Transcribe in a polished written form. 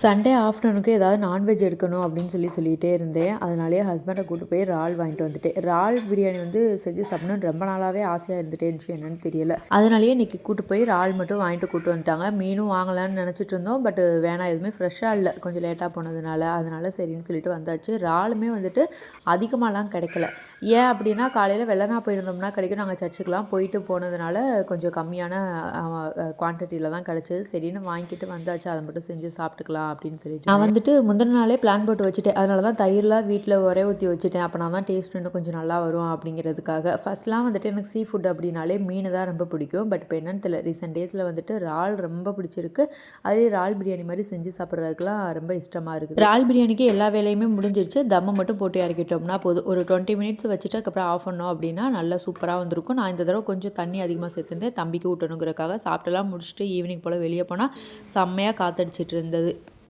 Sunday ஆஃப்டர்நூனுக்கு ஏதாவது non veg எடுக்கணும் அப்படின்னு சொல்லிகிட்டே இருந்தேன். அதனாலேயே ஹஸ்பண்டை கூப்பிட்டு போய் இறால் வாங்கிட்டு வந்துட்டேன். இறால் பிரியாணி வந்து செஞ்சு சாப்பிடணும்னு ரொம்ப நாளாகவே ஆசையாக இருந்துகிட்டே இருந்துச்சு, என்னன்னு தெரியல. அதனாலேயே இன்றைக்கி கூப்பிட்டு போய் இறால் மட்டும் வாங்கிட்டு கூப்பிட்டு வந்துட்டாங்க. மீனும் வாங்கலான்னு நினச்சிட்டு இருந்தோம். பட் வேணாம், எதுவுமே ஃப்ரெஷ்ஷாக இல்லை, கொஞ்சம் லேட்டாக போனதுனால. அதனால சரின்னு சொல்லிட்டு வந்தாச்சு. இறாலுமே வந்துட்டு அதிகமாகலாம் கிடைக்கல. ஏன் அப்படின்னா, காலையில் வெள்ளனா போயிருந்தோம்னா கிடைக்கும். நாங்கள் சர்ச்சுக்கெலாம் போயிட்டு போனதுனால கொஞ்சம் கம்மியான குவான்டிட்டியில் தான் கிடச்சிது. சரின்னு வாங்கிட்டு வந்தாச்சு. அதை மட்டும் செஞ்சு சாப்பிட்டுக்கலாம் அப்படின்னு சொல்லிட்டு நான் வந்துட்டு முந்தின நாளே பிளான் போட்டு வச்சுட்டேன். அதனால தான் தயிர்லாம் வீட்டில் ஒரே ஊற்றி வச்சுட்டேன். அப்போ நான் தான் டேஸ்ட் இன்னும் கொஞ்சம் நல்லா வரும் அப்படிங்கிறதுக்காக. ஃபஸ்ட்லாம் வந்துட்டு எனக்கு சீ ஃபுட் அப்படின்னாலே மீன் தான் ரொம்ப பிடிக்கும். பட் இப்போ என்னன்னு தெரியல, ரீசெண்ட் டேஸில் வந்துட்டு இறால் ரொம்ப பிடிச்சிருக்கு. அதே இறால் பிரியாணி மாதிரி செஞ்சு சாப்பிட்றதுக்குலாம் ரொம்ப இஷ்டமாக இருக்குது. இறால் பிரியாணிக்கு எல்லா வேலையுமே முடிஞ்சிருச்சு. தம்மை மட்டும் போட்டு இறக்கிட்டோம்னா போதும். ஒரு 20 மினிட்ஸ் வச்சுட்டு அதுக்கப்புறம் ஆஃப் பண்ணோம் அப்படின்னா நல்லா சூப்பராக வந்திருக்கும். நான் இந்த தடவை கொஞ்சம் தண்ணி அதிகமாக சேர்த்துருந்தேன், தம்பிக்கு ஊட்டணுங்கிறக்காக. சாப்பிட்டெல்லாம் முடிச்சுட்டு ஈவினிங் போல் வெளியே போனால் செம்மையாக காற்றடிச்சிட்டு இருந்தது.